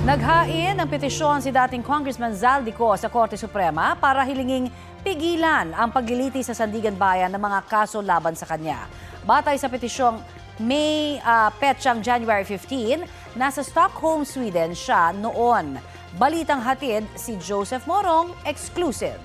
Naghain ng petisyon si dating Congressman Zaldico sa Korte Suprema para hilinging pigilan ang paglilitis sa Sandigan Bayan ng mga kaso laban sa kanya. Batay sa petisyong may petsang January 15, nasa Stockholm, Sweden siya noon. Balitang hatid si Joseph Morong, exclusive.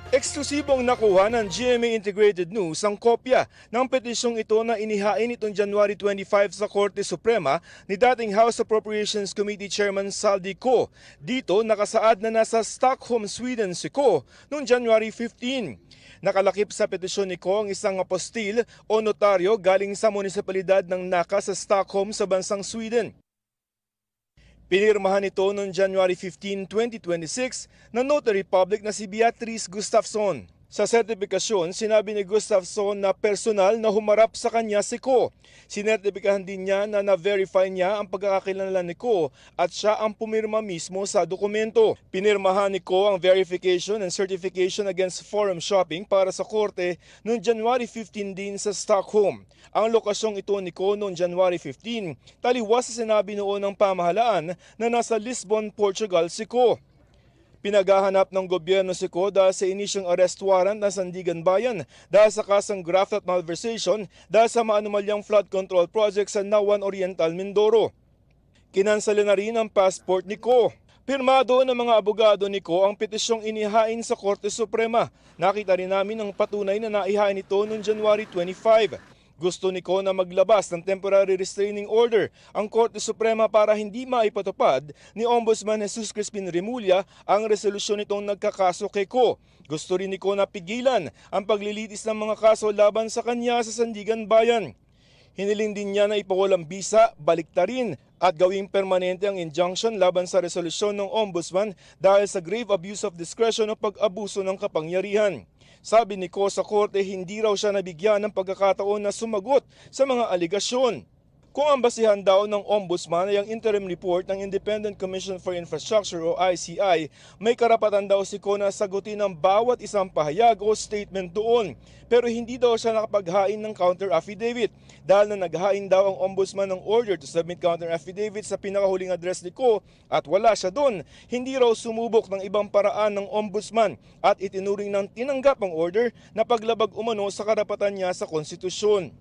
Eksklusibong nakuha ng GMA Integrated News ang kopya ng petisyong ito na inihain itong January 25 sa Korte Suprema ni dating House Appropriations Committee Chairman Zaldico. Dito nakasaad na nasa Stockholm, Sweden si Ko noong January 15. Nakalakip sa petisyon ni Ko ang isang apostil o notaryo galing sa munisipalidad ng Nacka sa Stockholm sa bansang Sweden. Pinirmahan ito noong January 15, 2026 ng Notary Public na si Beatrice Gustafsson. Sa sertipikasyon, sinabi ni Gustafsson na personal na humarap sa kanya si Ko. Sinertipikahan din niya na na-verify niya ang pagkakakilala ni Ko at siya ang pumirma mismo sa dokumento. Pinirmahan ni Ko ang verification and certification against forum shopping para sa korte noong January 15 din sa Stockholm. Ang lokasyong ito ni Ko noong January 15, taliwas sa sinabi noon ng pamahalaan na nasa Lisbon, Portugal si Ko. Pinaghahanap ng gobyerno si Ko dahil sa inisyong arrest warrant ng Sandigan Bayan dahil sa kasang graft at malversation dahil sa maanumalyang flood control project sa Nawan Oriental, Mindoro. Kinansala na rin ang passport ni Ko. Pirmado ng mga abogado ni Ko ang petisyong inihain sa Korte Suprema. Nakita rin namin ang patunay na naihain ito noong January 25. Gusto ni Ko na maglabas ng temporary restraining order ang Korte Suprema para hindi maipatupad ni Ombudsman Jesus Crispin Remulla ang resolusyon nitong nagkakaso kay Ko. Gusto rin ni Ko na pigilan ang paglilitis ng mga kaso laban sa kanya sa Sandigan Bayan. Hiniling din niya na ipawalang bisa, baliktarin at gawing permanente ang injunction laban sa resolusyon ng Ombudsman dahil sa grave abuse of discretion o pag-abuso ng kapangyarihan. Sabi ni Ko sa korte, hindi raw siya nabigyan ng pagkakataon na sumagot sa mga aligasyon. Kung ang basihan daw ng Ombudsman ay ang interim report ng Independent Commission for Infrastructure o ICI, may karapatan daw si Ko na sagutin ang bawat isang pahayag o statement doon. Pero hindi daw siya nakapaghain ng counter affidavit dahil na naghain daw ang Ombudsman ng order to submit counter affidavit sa pinakahuling address ni Ko at wala siya doon. Hindi raw sumubok ng ibang paraan ng Ombudsman at itinuring ng tinanggap ang order na paglabag umano sa karapatan niya sa konstitusyon.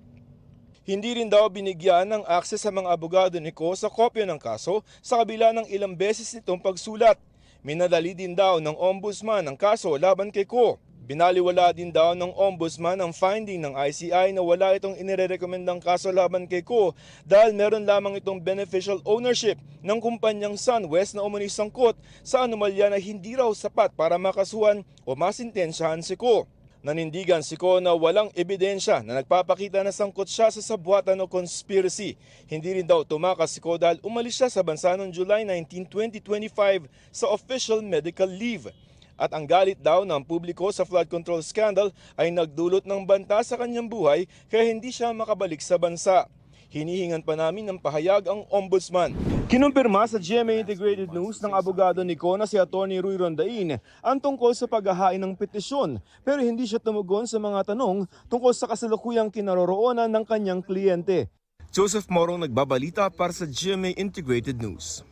Hindi rin daw binigyan ng akses sa mga abogado ni Ko sa kopya ng kaso sa kabila ng ilang beses nitong pagsulat. Minadali din daw ng Ombudsman ang kaso laban kay Ko. Binaliwala din daw ng Ombudsman ang finding ng ICI na wala itong inirerekomendang kaso laban kay Ko dahil meron lamang itong beneficial ownership ng kumpanyang SunWest na umano'y sangkot sa anomalya na hindi raw sapat para makasuhan o masintensyahan si Ko. Nanindigan si Ko na walang ebidensya na nagpapakita na sangkot siya sa sabwatan o conspiracy. Hindi rin daw tumakas si Ko dahil umalis siya sa bansa noong July 19, 2025 sa official medical leave. At ang galit daw ng publiko sa flood control scandal ay nagdulot ng banta sa kanyang buhay kaya hindi siya makabalik sa bansa. Hinihingan pa namin ng pahayag ang Ombudsman. Kinumpirma sa GMA Integrated News ng abogado ni Ko na si Atty. Ruy Rondain ang tungkol sa paghahain ng petisyon pero hindi siya tumugon sa mga tanong tungkol sa kasalukuyang kinaroroonan ng kanyang kliyente. Joseph Morong nagbabalita para sa GMA Integrated News.